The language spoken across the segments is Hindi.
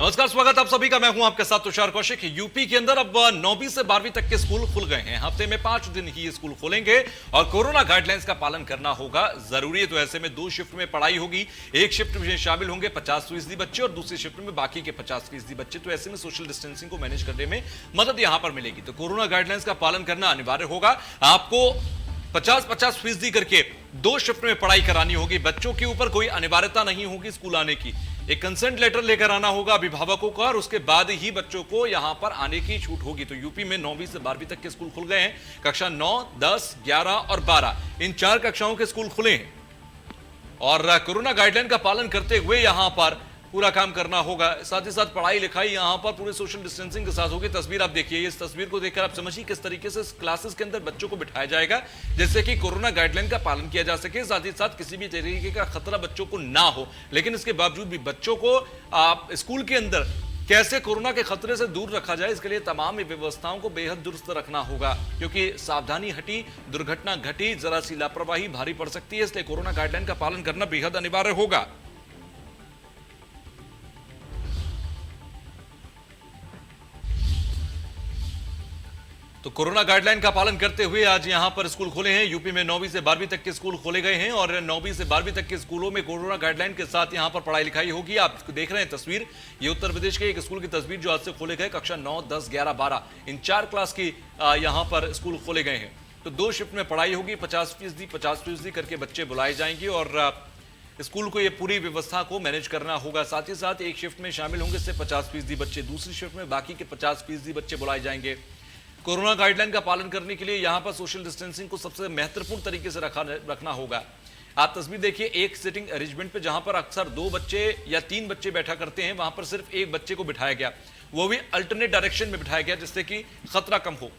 नमस्कार, स्वागत आप सभी का। मैं हूं आपके साथ तुषार कौशिक। यूपी के अंदर अब 9वीं से 12वीं तक के स्कूल खुल गए हैं। हफ्ते में 5 दिन ही ये स्कूल खोलेंगे और कोरोना गाइडलाइंस का पालन करना होगा जरूरी है। तो ऐसे में 2 शिफ्ट में पढ़ाई होगी। एक शिफ्ट में शामिल होंगे 50% बच्चे और दूसरी शिफ्ट में बाकी के 50% बच्चे। तो ऐसे में सोशल डिस्टेंसिंग को मैनेज करने में मदद यहां पर मिलेगी। तो कोरोना गाइडलाइंस का पालन करना अनिवार्य होगा। आपको 50-50% करके 2 शिफ्ट में पढ़ाई करानी होगी। बच्चों के ऊपर कोई अनिवार्यता नहीं होगी स्कूल आने की। एक कंसेंट लेटर लेकर आना होगा अभिभावकों का और उसके बाद ही बच्चों को यहां पर आने की छूट होगी। तो यूपी में 9वीं से 12वीं तक के स्कूल खुल गए हैं। कक्षा 9, 10, 11 और 12 इन 4 कक्षाओं के स्कूल खुले हैं और कोरोना गाइडलाइन का पालन करते हुए यहां पर पूरा काम करना होगा। साथ ही साथ पढ़ाई लिखाई यहां पर पूरे सोशल डिस्टेंसिंग के साथ होगी। तस्वीर आप देखिए, इस तस्वीर को देखकर आप समझिए किस तरीके से क्लासेस के अंदर बच्चों को बिठाया जाएगा जिससे कि कोरोना गाइडलाइन का पालन किया जा सके। साथ ही साथ किसी भी तरीके का खतरा बच्चों को ना हो। लेकिन इसके बावजूद भी बच्चों को स्कूल के अंदर कैसे कोरोना के खतरे से दूर रखा जाए, इसके लिए तमाम व्यवस्थाओं को बेहद दुरुस्त रखना होगा। क्योंकि सावधानी हटी, दुर्घटना घटी, जरा सी लापरवाही भारी पड़ सकती है। इसलिए कोरोना गाइडलाइन का पालन करना बेहद अनिवार्य होगा। तो कोरोना गाइडलाइन का पालन करते हुए आज यहां पर स्कूल खोले हैं। यूपी में 9वीं से 12वीं तक के स्कूल खोले गए हैं और 9वीं से 12वीं तक के स्कूलों में कोरोना गाइडलाइन के साथ यहां पर पढ़ाई लिखाई होगी। आप देख रहे हैं तस्वीर, ये उत्तर प्रदेश के एक स्कूल की तस्वीर जो आज से खोले गए। कक्षा 9, 10, 11, 12 इन 4 क्लास की यहां पर स्कूल खोले गए हैं। तो 2 शिफ्ट में पढ़ाई होगी। 50% करके बच्चे बुलाए जाएंगे और स्कूल को ये पूरी व्यवस्था को मैनेज करना होगा। साथ ही साथ एक शिफ्ट में शामिल होंगे सिर्फ 50% बच्चे, दूसरी शिफ्ट में बाकी के 50% बच्चे बुलाए जाएंगे। कोरोना गाइडलाइन का पालन करने के लिए यहां पर सोशल डिस्टेंसिंग को सबसे महत्वपूर्ण तरीके से रखना होगा। आप तस्वीर देखिए, एक सिटिंग अरेंजमेंट पे जहां पर अक्सर 2 बच्चे या 3 बच्चे बैठा करते हैं, वहां पर सिर्फ एक बच्चे को बिठाया गया, वो भी अल्टरनेट डायरेक्शन में बिठाया गया जिससे कि खतरा कम हो।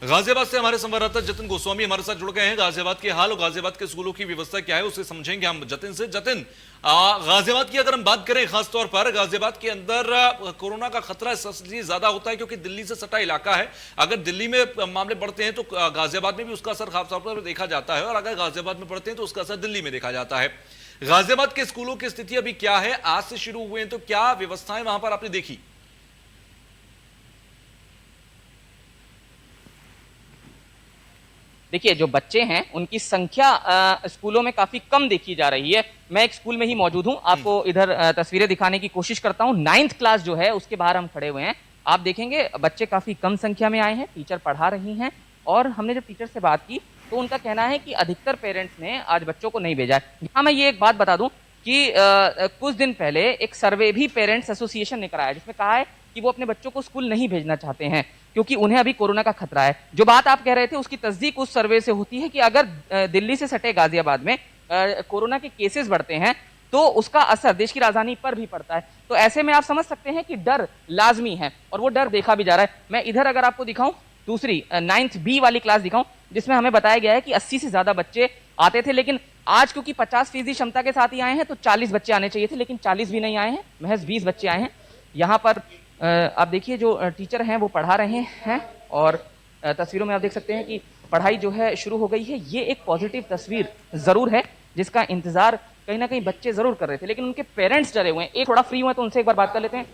गाजियाबाद से हमारे संवाददाता जतिन गोस्वामी हमारे साथ जुड़ गए हैं। गाजियाबाद के हाल और गाजियाबाद के स्कूलों की व्यवस्था क्या है उसे समझेंगे हम जतिन से। जतिन, गाजियाबाद की अगर हम बात करें, खासतौर पर गाजियाबाद के अंदर कोरोना का खतरा इसलिए ज्यादा होता है क्योंकि दिल्ली से सटा इलाका है। अगर दिल्ली में मामले बढ़ते हैं तो गाजियाबाद में भी उसका असर खासतौर पर देखा जाता है और अगर गाजियाबाद में बढ़ते हैं तो उसका असर दिल्ली में देखा जाता है। गाजियाबाद के स्कूलों की स्थिति अभी क्या है? आज से शुरू हुए हैं तो क्या व्यवस्थाएं वहां पर आपने देखी? देखिए, जो बच्चे हैं उनकी संख्या स्कूलों में काफी कम देखी जा रही है। मैं एक स्कूल में ही मौजूद हूं, आपको इधर तस्वीरें दिखाने की कोशिश करता हूं। 9th क्लास जो है उसके बाहर हम खड़े हुए हैं। आप देखेंगे बच्चे काफी कम संख्या में आए हैं, टीचर पढ़ा रही हैं और हमने जब टीचर से बात की तो उनका कहना है कि अधिकतर पेरेंट्स ने आज बच्चों को नहीं भेजा है। यहाँ मैं ये एक बात बता दूं कि कुछ दिन पहले एक सर्वे भी पेरेंट्स एसोसिएशन ने कराया जिसमें कहा है कि वो अपने बच्चों को स्कूल नहीं भेजना चाहते हैं क्योंकि उन्हें अभी कोरोना का खतरा है। जो बात आप कह रहे थे उसकी तस्दीक उस सर्वे से होती है कि अगर दिल्ली से सटे गाजियाबाद में कोरोना के केसेस बढ़ते हैं तो उसका असर देश की राजधानी पर भी पड़ता है। तो ऐसे में आप समझ सकते हैं कि डर लाजमी है और वो डर देखा भी जा रहा है। मैं इधर अगर आपको दिखाऊं, दूसरी 9th B वाली क्लास दिखाऊं जिसमें हमें बताया गया है कि 80 से ज्यादा बच्चे आते थे, लेकिन आज क्योंकि 50% क्षमता के साथ ही आए हैं तो 40 बच्चे आने चाहिए थे, लेकिन 40 भी नहीं आए हैं, महज 20 बच्चे आए हैं। यहाँ पर आप देखिए जो टीचर हैं वो पढ़ा रहे हैं और तस्वीरों में आप देख सकते हैं कि पढ़ाई जो है शुरू हो गई है। ये एक पॉजिटिव तस्वीर जरूर है जिसका इंतजार कहीं ना कहीं बच्चे जरूर कर रहे थे, लेकिन उनके पेरेंट्स डरे हुए हैं। एक थोड़ा फ्री हुए तो उनसे एक बार बात कर लेते हैं।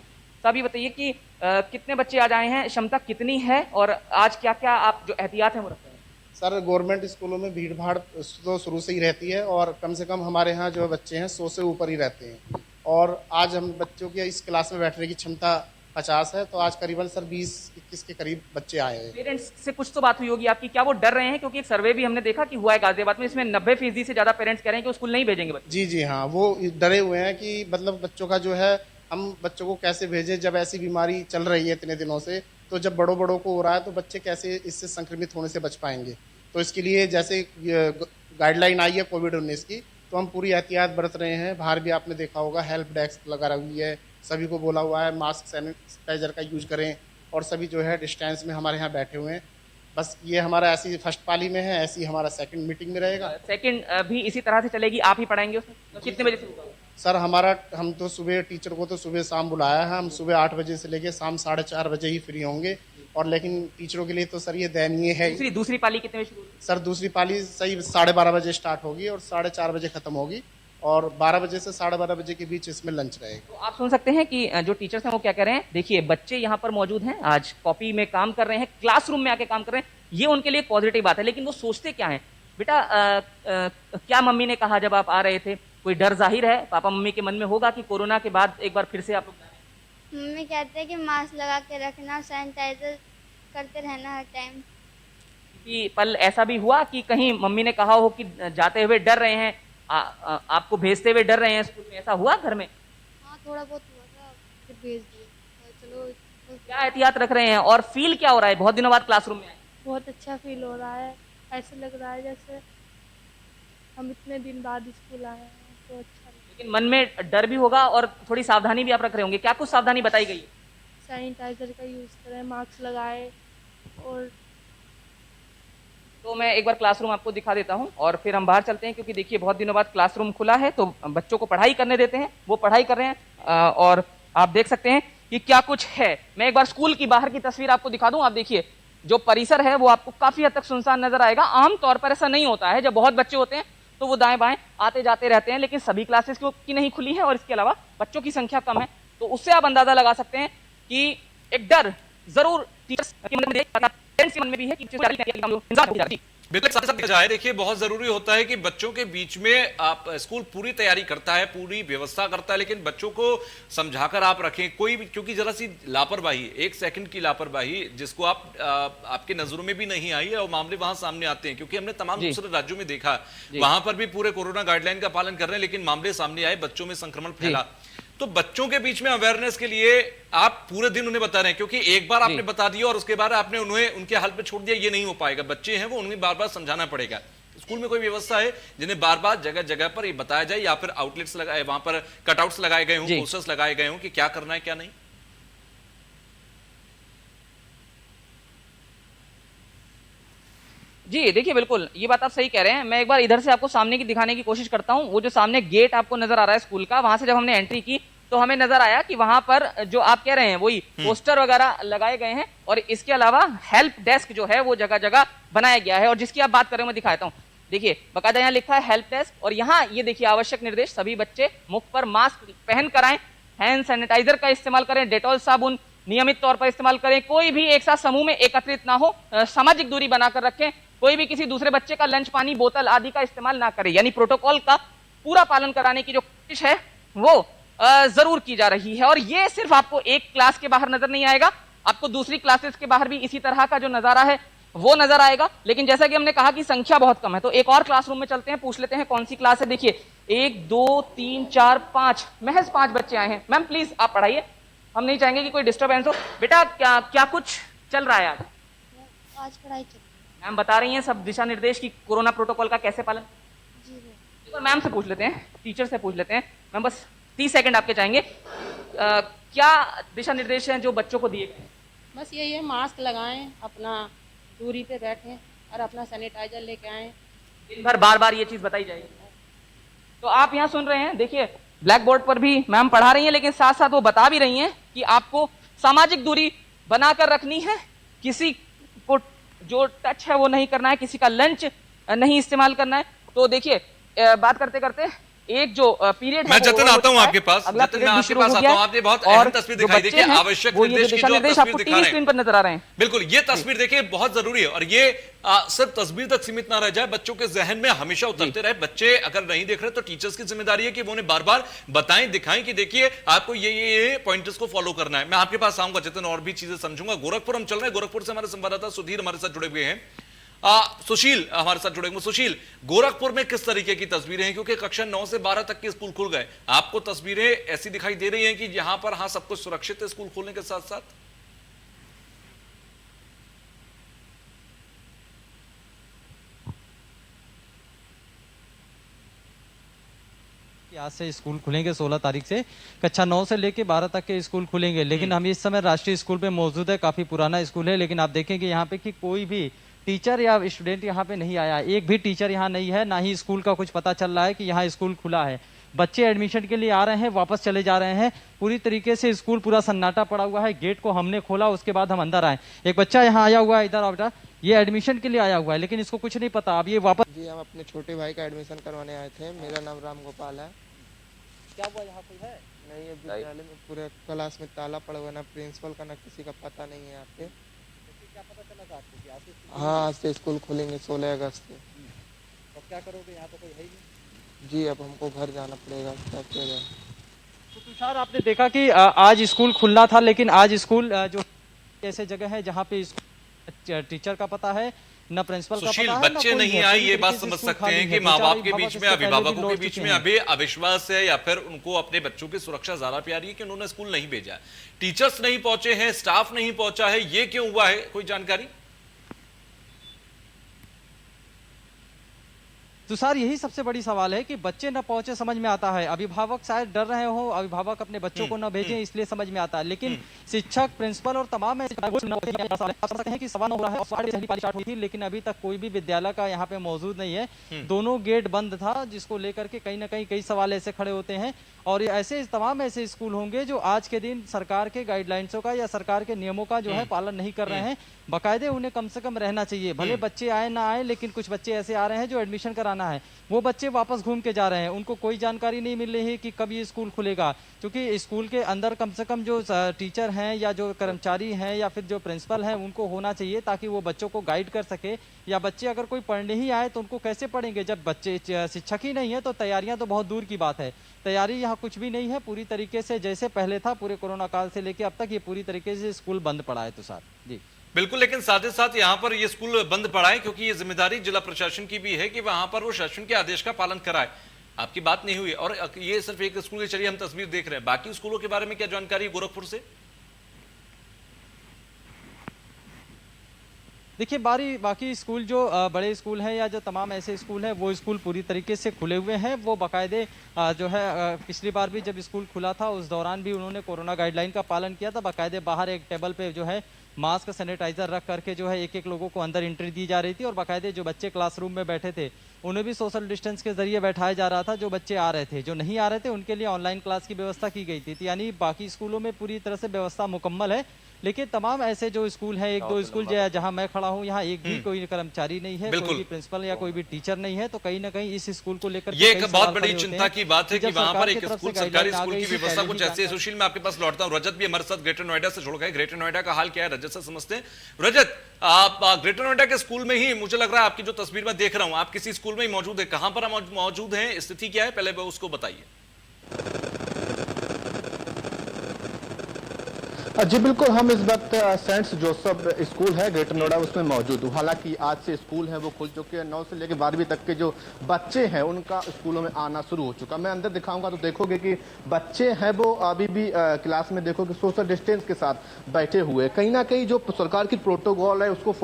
साहब ये बताइए कि कितने बच्चे आज आए हैं, क्षमता कितनी है और आज क्या क्या आप जो एहतियात है वो रखते हैं? सर, गवर्नमेंट स्कूलों में भीड़ भाड़ तो शुरू से ही रहती है और कम से कम हमारे यहाँ जो बच्चे हैं 100 से ऊपर ही रहते हैं और आज हम बच्चों की इस क्लास में बैठने की क्षमता 50 है तो आज करीबन सर 20-21 के करीब बच्चे आए हैं। पेरेंट्स से कुछ तो बात हुई होगी आपकी, क्या वो डर रहे हैं? क्योंकि एक सर्वे भी हमने देखा कि हुआ है गाजियाबाद में, इसमें 90% से ज्यादा पेरेंट्स कह रहे हैं कि वो स्कूल नहीं भेजेंगे बच्चे। जी जी हाँ, वो डरे हुए हैं कि मतलब बच्चों का जो है हम बच्चों को कैसे भेजें जब ऐसी बीमारी चल रही है इतने दिनों से। तो जब बड़ों को हो रहा है तो बच्चे कैसे इससे संक्रमित होने से बच पाएंगे। तो इसके लिए जैसे गाइडलाइन आई है कोविड-19 की तो हम पूरी एहतियात बरत रहे हैं। बाहर भी आपने देखा होगा हेल्प डेस्क लगा हुई है, सभी को बोला हुआ है मास्क सैनिटाइजर का यूज करें और सभी जो है डिस्टेंस में हमारे यहाँ बैठे हुए हैं। बस ये हमारा ऐसी फर्स्ट पाली में है, ऐसी हमारा सेकंड मीटिंग में रहेगा। सेकंड भी इसी तरह से चलेगी, आप ही पढ़ाएंगे उसमें? तो कितने बजे से होगा? सर हम तो सुबह टीचर को तो सुबह शाम बुलाया है। हम सुबह 8 बजे से लेके शाम 4:30 बजे ही फ्री होंगे और लेकिन टीचरों के लिए तो सर ये दयनीय है। दूसरी पाली कितने बजे शुरू होगी? सर दूसरी पाली सही 12:30 बजे स्टार्ट होगी और 4:30 बजे खत्म होगी और 12 बजे से 12:30 बजे के बीच इसमें लंच रहेगा। तो आप सुन सकते हैं कि जो टीचर्स हैं वो क्या कह रहे हैं। देखिए, बच्चे यहाँ पर मौजूद हैं, आज कॉपी में काम कर रहे हैं, क्लासरूम में आके काम कर रहे हैं, ये उनके लिए पॉजिटिव बात है। लेकिन वो सोचते क्या है, बेटा क्या मम्मी ने कहा जब आप आ रहे थे, कोई डर जाहिर है पापा मम्मी के मन में होगा कि कोरोना के बाद एक बार फिर से आप लोग जा रहे हैं? मम्मी कहते हैं कि मास्क लगा के रखना, सैनिटाइजर करते रहना हर टाइम। कि पल ऐसा भी हुआ कि कहीं मम्मी ने कहा हो कि जाते हुए डर रहे हैं, आपको भेजते हुए डर रहे हैं स्कूल में, ऐसा हुआ घर में? हाँ, थोड़ा बहुत हुआ था, फिर भेज दिए। चलो, क्या एहतियात रख रहे हैं और फील क्या हो रहा है बहुत दिनों बाद क्लासरूम में आए? बहुत अच्छा फील हो रहा है। ऐसे लग रहा है जैसे हम इतने दिन बाद स्कूल आए हैं, तो अच्छा लग लेकिन मन में डर भी होगा और थोड़ी सावधानी भी आप रख रहे होंगे। क्या कुछ सावधानी बताई गई है? सैनिटाइजर का यूज़ करें, मास्क लगाए, और तो मैं एक बार क्लासरूम आपको दिखा देता हूं और फिर हम बाहर चलते हैं, क्योंकि देखिए बहुत दिनों बाद क्लासरूम खुला है तो बच्चों को पढ़ाई करने देते हैं, वो पढ़ाई कर रहे हैं। और आप देख सकते हैं कि क्या कुछ है। मैं एक बार स्कूल की बाहर की तस्वीर आपको दिखा दूं। आप देखिए, जो परिसर है वो आपको काफी हद तक सुनसान नजर आएगा। आमतौर पर ऐसा नहीं होता है, जब बहुत बच्चे होते हैं तो वो दाएं बाएं आते जाते रहते हैं, लेकिन सभी क्लासेस की नहीं खुली है और इसके अलावा बच्चों की संख्या कम है, तो उससे आप अंदाजा लगा सकते हैं कि एक डर जरूर टीचर्स के मन में पेरेंट्स के मन में भी है कि बिल्कुल साथ साथ जाए। देखिए, बहुत जरूरी होता है कि बच्चों के बीच में आप स्कूल पूरी तैयारी करता है, पूरी व्यवस्था करता है, लेकिन बच्चों को समझाकर आप रखें। कोई भी, क्योंकि जरा सी लापरवाही, एक सेकंड की लापरवाही जिसको आपके नजरों में भी नहीं आई है और मामले वहां सामने आते हैं, क्योंकि हमने तमाम दूसरे राज्यों में देखा, वहां पर भी पूरे कोरोना गाइडलाइन का पालन कर रहे हैं, लेकिन मामले सामने आए, बच्चों में संक्रमण फैला। तो बच्चों के बीच में अवेयरनेस के लिए आप पूरे दिन उन्हें बता रहे हैं, क्योंकि एक बार आपने बता दिया और उसके बाद आपने उन्हें उनके हाल पे छोड़ दिया, ये नहीं हो पाएगा। बच्चे हैं वो, उन्हें बार बार समझाना पड़ेगा। स्कूल में कोई व्यवस्था है जिन्हें बार बार जगह जगह पर ये बताया जाए, या फिर आउटलेट्स लगाए, वहां पर कटआउट्स लगाए गए हों, पोस्टर्स लगाए गए हों कि क्या करना है क्या नहीं? जी देखिए, बिल्कुल ये बात आप सही कह रहे हैं। मैं एक बार इधर से आपको सामने की दिखाने की कोशिश करता हूं। वो जो सामने गेट आपको नजर आ रहा है स्कूल का, वहां से जब हमने एंट्री की तो हमें नजर आया कि वहां पर जो आप कह रहे हैं वही पोस्टर वगैरह लगाए गए हैं, और इसके अलावा हेल्प डेस्क जो है वो जगह जगह बनाया गया है। और जिसकी आप बात कर रहे हो मैं दिखाता हूँ। देखिए, बकायदा यहाँ लिखा है हेल्प डेस्क, और यहाँ ये देखिए आवश्यक निर्देश, सभी बच्चे मुख पर मास्क पहन कर आए, हैंड सैनिटाइजर का इस्तेमाल करें, डेटॉल साबुन नियमित तौर पर इस्तेमाल करें, कोई भी एक साथ समूह में एकत्रित ना हो, सामाजिक दूरी बनाकर रखें, कोई भी किसी दूसरे बच्चे का लंच पानी बोतल आदि का इस्तेमाल ना करे। यानी प्रोटोकॉल का पूरा पालन कराने की जो कोशिश है वो जरूर की जा रही है। और ये सिर्फ आपको एक क्लास के बाहर नजर नहीं आएगा, आपको दूसरी क्लासेस के बाहर भी इसी तरह का जो नजारा है वो नजर आएगा। लेकिन जैसा कि हमने कहा कि संख्या बहुत कम है, तो एक और क्लासरूम में चलते हैं, पूछ लेते हैं कौन सी क्लास है। देखिए, 1 2 3 4 5, महज 5 बच्चे आए हैं। मैम प्लीज आप पढ़ाइए, हम नहीं चाहेंगे कि कोई डिस्टर्बेंस हो। बेटा क्या क्या कुछ चल रहा है आज? आज पढ़ाई चल मैम बता रही हैं सब दिशा निर्देश की, कोरोना प्रोटोकॉल का कैसे पालन। जी एक बार मैम से पूछ लेते हैं, टीचर से पूछ लेते हैं। मैम बस 30 सेकंड आपके चाहेंगे। क्या दिशा निर्देश हैं जो बच्चों को दिए गए? बस यही है, मास्क लगाएं, अपना दूरी पे बैठें और अपना सैनिटाइजर लेके आएं। दिन भर बार बार ये चीज बताई जाएगी। तो आप यहाँ सुन रहे हैं, देखिए ब्लैक बोर्ड पर भी मैम पढ़ा रही हैं, लेकिन साथ साथ वो बता भी रही हैं कि आपको सामाजिक दूरी बनाकर रखनी है, किसी को जो टच है वो नहीं करना है, किसी का लंच नहीं इस्तेमाल करना है। तो देखिए, बात करते करते एक जो पीरियड मैं जतन आता हूं आपके पास, जतन मैं आपके पास आता हूं। आपने बहुत अहम तस्वीर दिखाई, देखिए आवश्यक निर्देश की जो तस्वीर दिखा रहे स्क्रीन पर नजर आ रहे हैं। बिल्कुल, ये तस्वीर देखिए बहुत जरूरी है, और ये सिर्फ तस्वीर तक सीमित ना रह जाए, बच्चों के जहन में हमेशा उतरते रहे। बच्चे अगर नहीं देख रहे तो टीचर्स की जिम्मेदारी है कि वो उन्हें बार बार बताएं, दिखाएं कि देखिए आपको ये पॉइंटर्स को फॉलो करना है। मैं आपके पास आऊंगा जतन, और भी चीजें समझूंगा। गोरखपुर हम चल रहे हैं, गोरखपुर से हमारे संवाददाता सुधीर हमारे साथ जुड़े हुए हैं, सुशील हमारे साथ जुड़ेंगे। सुशील, गोरखपुर में किस तरीके की तस्वीरें हैं, क्योंकि कक्षा 9 से 12 तक के स्कूल खुल गए, आपको तस्वीरें ऐसी दिखाई दे रही हैं कि यहां पर हाँ सब कुछ सुरक्षित है स्कूल खोलने के साथ साथ? आज से स्कूल खुलेंगे, 16 तारीख से कक्षा 9 से लेके 12 तक के स्कूल खुलेंगे। लेकिन हम इस समय राष्ट्रीय स्कूल पे मौजूद है, काफी पुराना स्कूल है, लेकिन आप देखेंगे यहाँ पे कि कोई भी टीचर या स्टूडेंट यहाँ पे नहीं आया, एक भी टीचर यहाँ नहीं है, ना ही स्कूल का कुछ पता चल रहा है कि यहाँ स्कूल खुला है। बच्चे एडमिशन के लिए आ रहे हैं, वापस चले जा रहे हैं, पूरी तरीके से स्कूल पूरा सन्नाटा पड़ा हुआ है। गेट को हमने खोला, उसके बाद हम अंदर आए। एक बच्चा यहाँ आया हुआ है, इधर आओ बेटा, ये एडमिशन के लिए आया हुआ है, लेकिन इसको कुछ नहीं पता। अब ये वापस जी हम अपने छोटे भाई का एडमिशन करवाने आए थे। मेरा नाम राम गोपाल है। क्या हुआ यहाँ कोई है? नहीं, ये विद्यालय में पूरे क्लास में ताला पड़ा हुआ, ना प्रिंसिपल का ना किसी का पता नहीं है यहाँ पे। क्या पता चला था आपको कि आज से हाँ, आज से स्कूल खुलेंगे 16 अगस्त से। अब क्या करोगे? यहाँ तो कोई है ही नहीं। जी अब हमको घर जाना पड़ेगा, क्या किया जाए। तो तुषार, आपने देखा कि आज स्कूल खुलना था, लेकिन आज स्कूल जो ऐसे जगह है जहाँ पे टीचर का पता है, न प्रिंसिपल का सुशील, पता है, बच्चे नहीं आए, ये बात समझ सकते हैं कि माँ बाप के बीच में, अभिभावकों के बीच में अभी अविश्वास है, या फिर उनको अपने बच्चों की सुरक्षा ज्यादा प्यारी है कि उन्होंने स्कूल नहीं भेजा। टीचर्स नहीं पहुंचे हैं, स्टाफ नहीं पहुंचा है, ये क्यों हुआ है, कोई जानकारी? तुषार, यही सबसे बड़ी सवाल है कि बच्चे न पहुंचे, समझ में आता है। अभिभावक शायद डर रहे हो, अभिभावक अपने बच्चों को न भेजें, इसलिए समझ में आता है। लेकिन शिक्षक, प्रिंसिपल और तमाम हैं कि 9:15 हो रहा है और 8:30 स्टार्ट हुई थी, लेकिन अभी तक कोई भी विद्यालय का यहाँ पे मौजूद नहीं है। दोनों गेट बंद था, जिसको लेकर के कहीं ना कहीं कई सवाल ऐसे खड़े होते हैं। और ऐसे तमाम ऐसे स्कूल होंगे जो आज के दिन सरकार के गाइडलाइंसों का या सरकार के नियमों का जो है पालन नहीं कर रहे हैं। बाकायदे उन्हें कम से कम रहना चाहिए, भले बच्चे आए ना आए, लेकिन कुछ बच्चे ऐसे आ रहे हैं जो एडमिशन कराना है, वो बच्चे वापस घूम के जा रहे हैं। उनको कोई जानकारी नहीं मिल रही है कि कब ये स्कूल खुलेगा, क्योंकि स्कूल के अंदर कम से कम जो टीचर हैं या जो कर्मचारी हैं या फिर जो प्रिंसिपल हैं, उनको होना चाहिए, ताकि वो बच्चों को गाइड कर सके। या बच्चे अगर कोई पढ़ने ही आए तो उनको कैसे पढ़ेंगे जब बच्चे शिक्षक ही नहीं है? तो तैयारियां तो बहुत दूर की बात है, तैयारी यहाँ कुछ भी नहीं है। पूरी तरीके से जैसे पहले था, पूरे कोरोना काल से लेके अब तक, ये पूरी तरीके से स्कूल बंद पड़ा है। तुषार जी बिल्कुल, लेकिन साथ ही साथ यहाँ पर ये स्कूल बंद पड़ा है क्योंकि ये जिम्मेदारी जिला प्रशासन की भी है कि वहां पर वो शासन के आदेश का पालन कराए। आपकी बात नहीं हुई, और ये सिर्फ एक स्कूल के चलिए हम तस्वीर देख रहे हैं, बाकी स्कूलों के बारे में क्या जानकारी गोरखपुर से? देखिए, बाकी स्कूल जो बड़े स्कूल हैं या जो तमाम ऐसे स्कूल हैं, वो स्कूल पूरी तरीके से खुले हुए हैं। वो बाकायदे जो है पिछली बार भी जब स्कूल खुला था उस दौरान भी उन्होंने कोरोना गाइडलाइन का पालन किया था। बाकायदे बाहर एक टेबल पे जो है मास्क, सैनिटाइजर रख करके जो है एक लोगों को अंदर एंट्री दी जा रही थी, और बाकायदे जो बच्चे क्लासरूम में बैठे थे उन्हें भी सोशल डिस्टेंस के जरिए बैठाया जा रहा था। जो बच्चे आ रहे थे, जो नहीं आ रहे थे, उनके लिए ऑनलाइन क्लास की व्यवस्था की गई थी। यानी बाकी स्कूलों में पूरी तरह से व्यवस्था मुकम्मल है, लेकिन तमाम ऐसे जो स्कूल हैं, एक दो स्कूल जहाँ मैं खड़ा हूँ, यहाँ एक भी कोई कर्मचारी नहीं है, कोई भी प्रिंसिपल या कोई भी टीचर नहीं है। तो कहीं ना कहीं इस स्कूल को लेकर ये एक बहुत बड़ी चिंता की बात है कि वहां पर एक स्कूल, सरकारी स्कूल की व्यवस्था कुछ ऐसी है। सुशील, मैं आपके पास लौटता हूँ। रजत भी हमारे साथ ग्रेटर नोएडा से जुड़ गए। ग्रेटर नोएडा का हाल क्या है, रजत से समझते हैं। रजत, आप ग्रेटर नोएडा के स्कूल में ही, मुझे लग रहा है आपकी जो तस्वीर में देख रहा हूं, आप किसी स्कूल में ही मौजूद है। कहां पर मौजूद हैं, स्थिति क्या है, पहले उसको बताइए। जी बिल्कुल, हम इस वक्त सेंट जोसेफ स्कूल है ग्रेटर नोएडा, उसमें मौजूद हूँ। हालांकि आज से स्कूल है वो खुल चुके हैं। 9 से लेकर 12वीं तक के जो बच्चे हैं उनका स्कूलों में आना शुरू हो चुका। मैं अंदर दिखाऊंगा तो देखोगे कि बच्चे हैं वो अभी भी क्लास में देखोगे सोशल डिस्टेंस के साथ बैठे हुए। कहीं ना कहीं जो सरकार की प्रोटोकॉल है उसको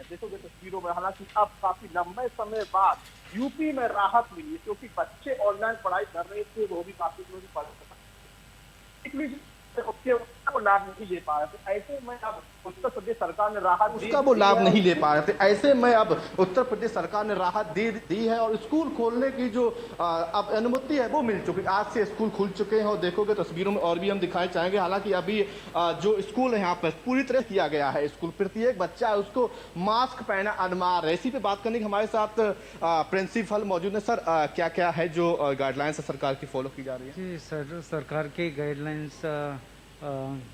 देखोगे तस्वीरों में। हालांकि अब काफी लंबे समय बाद यूपी में राहत मिली है, क्योंकि बच्चे ऑनलाइन पढ़ाई कर रहे थे, वो भी काफी दिनों से पढ़ रहे थे, उसको लाभ नहीं ले पा रहे थे। ऐसे में अब उत्तर प्रदेश सरकार ने राहत उसका वो लाभ नहीं ले पा रहे थे। ऐसे में अब उत्तर प्रदेश सरकार ने राहत दी है और स्कूल खोलने की जो अब अनुमति है वो मिल चुकी है। आज से स्कूल खुल चुके हैं और देखोगे तस्वीरों में और भी हम दिखाना चाहेंगे। हालांकि अभी जो स्कूल है यहाँ पर पूरी तरह किया गया है। स्कूल प्रत्येक बच्चा है उसको मास्क पहना अनिवार्य है। इसी पे बात करने की हमारे साथ प्रिंसिपल मौजूद है। सर, क्या क्या है जो गाइडलाइंस सरकार की फॉलो की जा रही है? जी सर, सरकार की गाइडलाइंस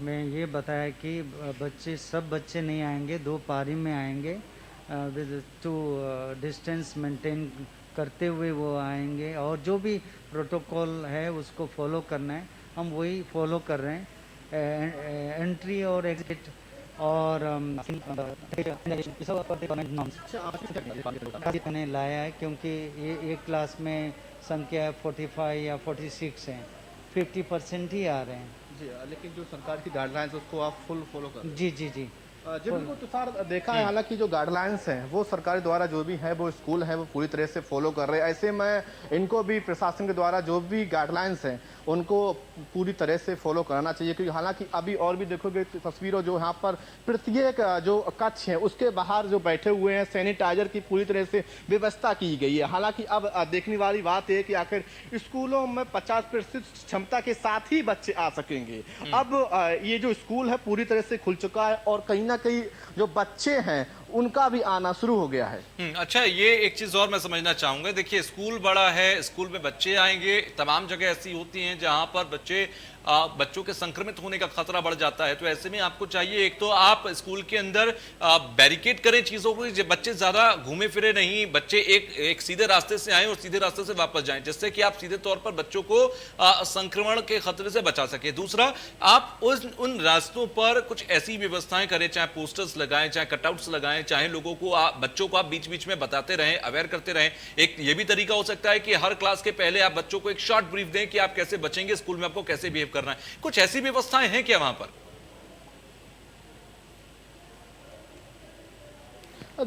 में ये बताया कि सब बच्चे नहीं आएंगे, 2 पारी में आएंगे, विद 2 डिस्टेंस मेंटेन करते हुए वो आएंगे, और जो भी प्रोटोकॉल है उसको फॉलो करना है। हम वही फॉलो कर रहे हैं। एंट्री और एग्जिट और मैंने लाया है, क्योंकि ये एक क्लास में संख्या 45 या 46 है, 50% ही आ रहे हैं। जी, लेकिन जो सरकार की गाइडलाइंस उसको आप फुल फॉलो कर? जी जी जी, जी बिल्कुल तुषार, देखा है हालांकि जो गाइडलाइंस हैं वो सरकारी द्वारा जो भी है वो स्कूल है वो पूरी तरह से फॉलो कर रहे हैं। ऐसे में इनको भी प्रशासन के द्वारा जो भी गाइडलाइंस हैं उनको पूरी तरह से फॉलो कराना चाहिए, क्योंकि हालांकि अभी और भी देखोगे तस्वीरों जो यहाँ पर प्रत्येक जो कक्ष है उसके बाहर जो बैठे हुए हैं सैनिटाइजर की पूरी तरह से व्यवस्था की गई है। हालांकि अब देखने वाली बात है कि आखिर स्कूलों में 50% क्षमता के साथ ही बच्चे आ सकेंगे। अब ये जो स्कूल है पूरी तरह से खुल चुका है और कहीं ना कहीं जो बच्चे हैं उनका भी आना शुरू हो गया है। अच्छा, ये एक चीज और मैं समझना चाहूंगा। देखिए, स्कूल बड़ा है, स्कूल में बच्चे आएंगे, तमाम जगह ऐसी होती हैं जहां पर बच्चों के संक्रमित होने का खतरा बढ़ जाता है। तो ऐसे में आपको चाहिए, एक तो आप स्कूल के अंदर बैरिकेड करें चीजों को, बच्चे ज्यादा घूमे फिरे नहीं, बच्चे एक सीधे रास्ते से आए और सीधे रास्ते से वापस जाएं, जिससे कि आप सीधे तौर पर बच्चों को संक्रमण के खतरे से बचा सके। दूसरा, आप उन रास्तों पर कुछ ऐसी व्यवस्थाएं करें, चाहे पोस्टर्स लगाएं, चाहे कटआउट्स लगाएं, चाहे लोगों को बच्चों को आप बीच बीच में बताते रहें, अवेयर करते रहें। एक ये भी तरीका हो सकता है कि हर क्लास के पहले आप बच्चों को एक शॉर्ट ब्रीफ दें कि आप कैसे बचेंगे, स्कूल में आपको कैसे बिहेव करना है। कुछ ऐसी व्यवस्थाएं हैं क्या वहां पर?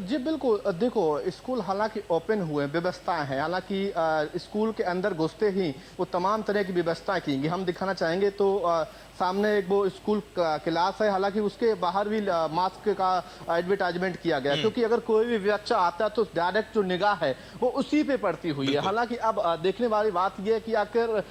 जी बिल्कुल, देखो स्कूल हालांकि ओपन हुए, व्यवस्थाएं हैं, हालांकि स्कूल के अंदर घुसते ही वो तमाम तरह की व्यवस्थाएं की गई। हम दिखाना चाहेंगे तो सामने एक वो स्कूल क्लास है, हालांकि उसके बाहर भी मास्क का एडवर्टाइजमेंट किया गया, क्योंकि अगर कोई भी बच्चा आता है तो डायरेक्ट जो निगाह है वो उसी पे पड़ती हुई है। हालांकि अब देखने वाली बात यह है कि आखिर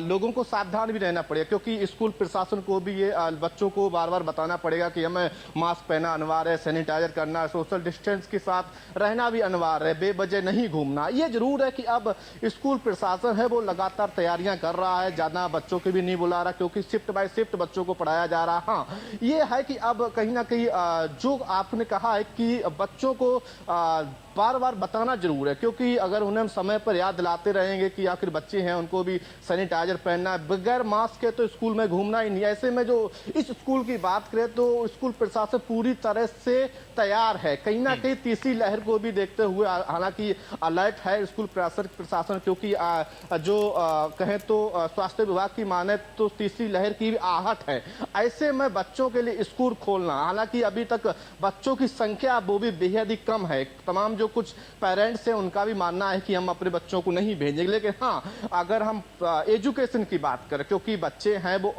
लोगों को सावधान भी रहना पड़ेगा, क्योंकि स्कूल प्रशासन को भी ये बच्चों को बार बार बताना पड़ेगा कि हमें मास्क पहनना अनिवार्य है, सैनिटाइजर करना है, सोशल डिस्टेंस के साथ रहना भी अनिवार्य है, बेवजह नहीं घूमना। ये जरूर है कि अब स्कूल प्रशासन है वो लगातार तैयारियां कर रहा है, ज्यादा बच्चों को भी नहीं बुला रहा, क्योंकि शिफ्ट बाय शिफ्ट बच्चों को पढ़ाया जा रहा। हाँ, ये है कि अब कहीं ना कहीं जो आपने कहा है कि बच्चों को बार बार बताना जरूर है, क्योंकि अगर उन्हें हम समय पर याद दिलाते रहेंगे कि आखिर बच्चे हैं उनको भी सैनिटाइजर पहनना है, बगैर मास्क के तो स्कूल में घूमना ही नहीं। ऐसे में जो इस स्कूल की बात करें तो स्कूल प्रशासन पूरी तरह से तैयार है, कहीं ना कहीं तीसरी लहर को भी देखते हुए हालांकि अलर्ट है स्कूल प्रशासन, क्योंकि जो कहें तो स्वास्थ्य विभाग की माने तो तीसरी लहर की भी आहट है। ऐसे में बच्चों के लिए स्कूल खोलना, हालांकि अभी तक बच्चों की संख्या वो भी बेहद ही कम है, तमाम जो कुछ पेरेंट्स हैं उनका भी मानना है कि हम अपने बच्चों को नहीं भेजेंगे। लेकिन हाँ, अगर हम एजुकेशन की बात करें, क्योंकि बच्चे हैं वो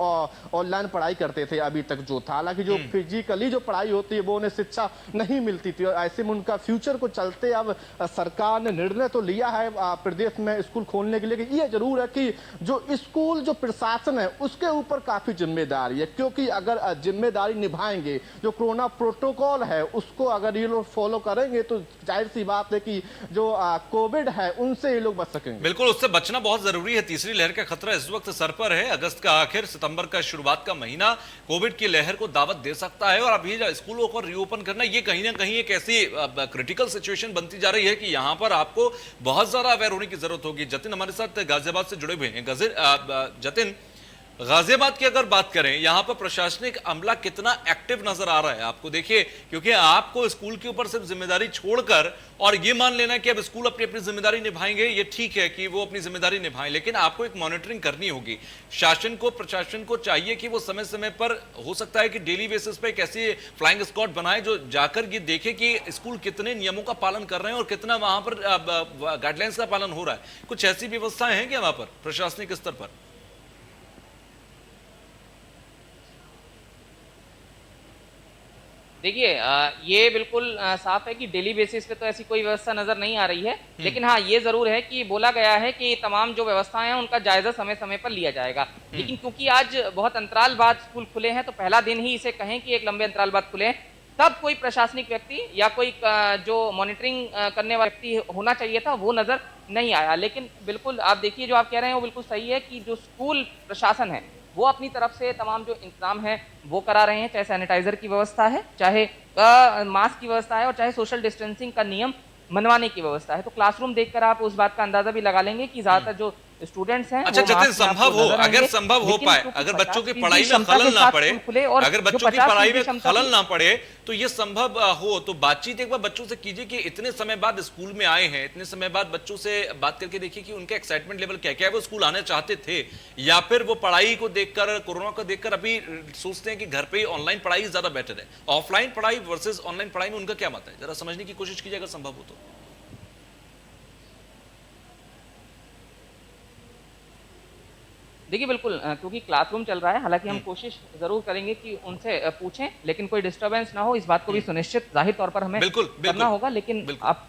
ऑनलाइन पढ़ाई करते थे अभी तक जो था, हालांकि जो फिजिकली जो पढ़ाई होती है वो उन्हें शिक्षा नहीं मिलती थी, और ऐसे में उनका फ्यूचर को चलते अब सरकार ने निर्णय तो लिया है प्रदेश में स्कूल खोलने के लिए। ये जरूर है कि जो स्कूल जो प्रशासन है उसके ऊपर काफी जिम्मेदारी है, क्योंकि अगर जिम्मेदारी निभाएंगे, जो कोरोना प्रोटोकॉल है उसको अगर ये लोग फॉलो करेंगे तो जाहिर सी बात है कि जो कोविड है उनसे ये लोग बच सकेंगे। बिल्कुल, उससे बचना बहुत जरूरी है। तीसरी लहर का खतरा इस वक्त सर पर है। अगस्त का आखिर, सितंबर का शुरुआत का महीना कोविड की लहर को दावत दे सकता है, और अभी स्कूलों को रीओपन करना ये कहीं ना कहीं एक ऐसी क्रिटिकल सिचुएशन बनती जा रही है कि यहां पर आपको बहुत ज्यादा अवेयर होने की जरूरत होगी। जतिन हमारे साथ गाजियाबाद से जुड़े हुए हैं। जतिन, गाजियाबाद की अगर बात करें, यहां पर प्रशासनिक अमला कितना एक्टिव नजर आ रहा है आपको? देखिए, क्योंकि आपको स्कूल के ऊपर सिर्फ जिम्मेदारी छोड़कर और ये मान लेना कि अब स्कूल अपनी अपनी जिम्मेदारी निभाएंगे, ये ठीक है कि वो अपनी जिम्मेदारी निभाएं, लेकिन आपको एक मॉनिटरिंग करनी होगी। शासन को, प्रशासन को चाहिए कि वो समय समय पर, हो सकता है कि डेली बेसिस पे एक ऐसी फ्लाइंग स्क्वाड बनाए जो जाकर ये देखे कि स्कूल कितने नियमों का पालन कर रहे हैं और कितना वहां पर गाइडलाइंस का पालन हो रहा है। कुछ ऐसी व्यवस्थाएं हैं क्या वहां पर प्रशासनिक स्तर पर? देखिए, ये बिल्कुल साफ है कि डेली बेसिस पे तो ऐसी कोई व्यवस्था नजर नहीं आ रही है, लेकिन हाँ, ये जरूर है कि बोला गया है कि तमाम जो व्यवस्थाएं हैं उनका जायजा समय समय पर लिया जाएगा। लेकिन क्योंकि आज बहुत अंतराल बाद स्कूल खुले हैं, तो पहला दिन ही इसे कहें कि एक लंबे अंतराल बाद खुले हैं, तब कोई प्रशासनिक व्यक्ति या कोई जो मॉनिटरिंग करने वाला व्यक्ति होना चाहिए था वो नजर नहीं आया। लेकिन बिल्कुल आप देखिए, जो आप कह रहे हैं वो बिल्कुल सही है कि जो स्कूल प्रशासन है वो अपनी तरफ से तमाम जो इंतजाम है वो करा रहे हैं, चाहे सैनिटाइजर की व्यवस्था है, चाहे मास्क की व्यवस्था है, और चाहे सोशल डिस्टेंसिंग का नियम मनवाने की व्यवस्था है। तो क्लासरूम देखकर आप उस बात का अंदाजा भी लगा लेंगे कि ज्यादातर जो स्टूडेंट्स हैं अच्छा वो जतिन, मार्क्स में आपको संभव हो, नजर अगर आएंगे, संभव हो लेकिन पाए, क्योंकि अगर 50% बच्चों की की पढ़ाई में क्षमता खलल के ना साथ पड़े, स्कूल खुले और अगर जो बच्चों की 50% पढ़ाई में क्षमता खलल ना पड़े, तो ये संभव हो तो बातचीत एक बार बच्चों से कीजिए कि इतने समय बाद स्कूल में आए हैं, इतने समय बाद बच्चों से बात करके देखिए कि उनका एक्साइटमेंट लेवल क्या क्या है, वो स्कूल आने चाहते थे या फिर वो पढ़ाई को देखकर, कोरोना को देखकर अभी सोचते हैं कि घर पे ऑनलाइन पढ़ाई ज्यादा बेटर है। ऑफलाइन पढ़ाई वर्सेस ऑनलाइन पढ़ाई में उनका क्या मत है, जरा समझने की कोशिश कीजिए अगर संभव हो तो। देखिए बिल्कुल क्योंकि क्लासरूम चल रहा है, हालांकि हम कोशिश जरूर करेंगे कि उनसे पूछें, लेकिन कोई डिस्टरबेंस ना हो, इस बात को भी सुनिश्चित जाहिर तौर पर हमें करना होगा। लेकिन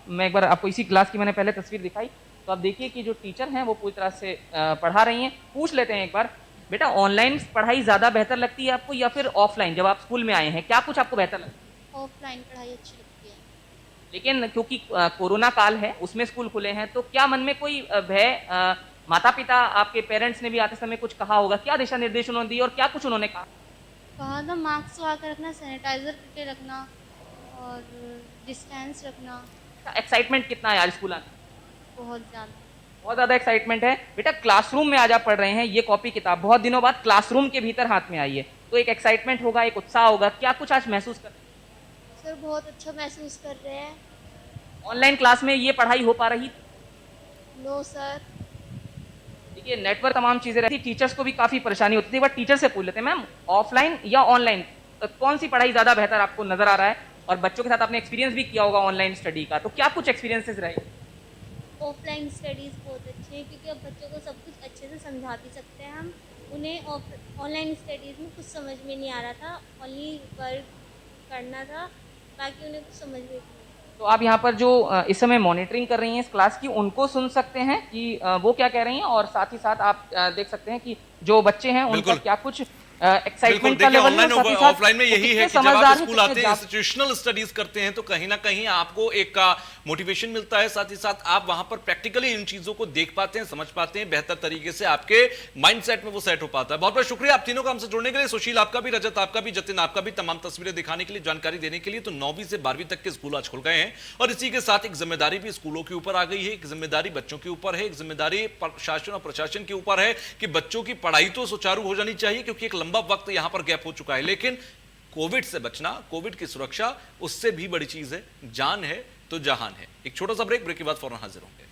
मैं एक बार आपको इसी क्लास की मैंने पहले तस्वीर दिखाई, तो आप देखिए कि जो टीचर हैं वो पूरी तरह से पढ़ा रही हैं। पूछ लेते हैं एक बार, बेटा ऑनलाइन पढ़ाई ज्यादा बेहतर लगती है आपको या फिर ऑफलाइन? जब आप स्कूल में आए हैं क्या कुछ आपको बेहतर लगता है? ऑफलाइन पढ़ाई अच्छी लगती है। लेकिन क्योंकि कोरोना काल है, उसमें स्कूल खुले हैं, तो क्या मन में कोई भय, माता पिता आपके पेरेंट्स ने भी आते समय कुछ कहा होगा, क्या दिशा निर्देश उन्होंने दिए और क्या कुछ उन्होंने कहा था? मास्क लगा कर रखना, सैनिटाइजर करके रखना और डिस्टेंस रखना। एक्साइटमेंट कितना है आज स्कूल आने? बहुत ज़्यादा। बहुत ज़्यादा एक्साइटमेंट है। बेटा क्लासरूम में आज आप पढ़ रहे हैं, ये कॉपी किताब बहुत दिनों बाद क्लासरूम के भीतर हाथ में आई है, तो एक एक्साइटमेंट होगा, एक उत्साह होगा, क्या कुछ आज महसूस कर रहे हैं? सर बहुत अच्छा महसूस कर रहे हैं। ऑनलाइन क्लास में ये पढ़ाई हो पा रही? No sir. देखिए नेटवर्क तमाम चीजें रहती, टीचर्स को भी काफी परेशानी होती थी। बट टीचर से पूछ लेते हैं, मैम ऑफलाइन या ऑनलाइन कौन सी पढ़ाई ज्यादा बेहतर आपको नजर आ रहा है? और बच्चों के साथ आपने एक्सपीरियंस भी किया होगा ऑनलाइन स्टडी का, तो क्या कुछ एक्सपीरियंसेस रहे? ऑफलाइन स्टडीज़ बहुत अच्छी है क्योंकि अब बच्चों को सब कुछ अच्छे से समझा भी सकते हैं हम। उन्हें ऑनलाइन स्टडीज़ में कुछ समझ में नहीं आ रहा था, ओनली वर्क करना था, बाकी उन्हें कुछ समझ में नहीं। तो आप यहाँ पर जो इस समय मॉनिटरिंग कर रही हैं इस क्लास की, उनको सुन सकते हैं कि वो क्या कह रही हैं, और साथ ही साथ आप देख सकते हैं कि जो बच्चे हैं उनका क्या कुछ एक्साइटमेंट का लेवल ऑनलाइन ऑफलाइन में यही है कि जब आप स्कूल आते हैं, इंस्टीट्यूशनल स्टडीज करते हैं, तो कहीं ना कहीं आपको एक मोटिवेशन मिलता है, साथ ही साथ आप वहां पर प्रैक्टिकली इन चीजों को देख पाते हैं, समझ पाते हैं, बेहतर तरीके से आपके माइंडसेट में वो सेट हो पाता है। बहुत बहुत शुक्रिया आप तीनों का हमसे जुड़ने के लिए, सुशील आपका भी, रजत आपका भी, जतिन आपका भी, तमाम तस्वीरें दिखाने के लिए, जानकारी देने के लिए। तो 9वीं से 12वीं तक के स्कूल आज खुल गए हैं और इसी के साथ एक जिम्मेदारी भी स्कूलों के ऊपर आ गई है, एक जिम्मेदारी बच्चों के ऊपर है, एक जिम्मेदारी शासन और प्रशासन के ऊपर है कि बच्चों की पढ़ाई तो सुचारू हो जानी चाहिए, क्योंकि एक लंबा वक्त यहां पर गैप हो चुका है। लेकिन कोविड से बचना, कोविड की सुरक्षा, उससे भी बड़ी चीज है, जान है तो जहान है। एक छोटा सा ब्रेक के बाद फौरन हाजिर होंगे।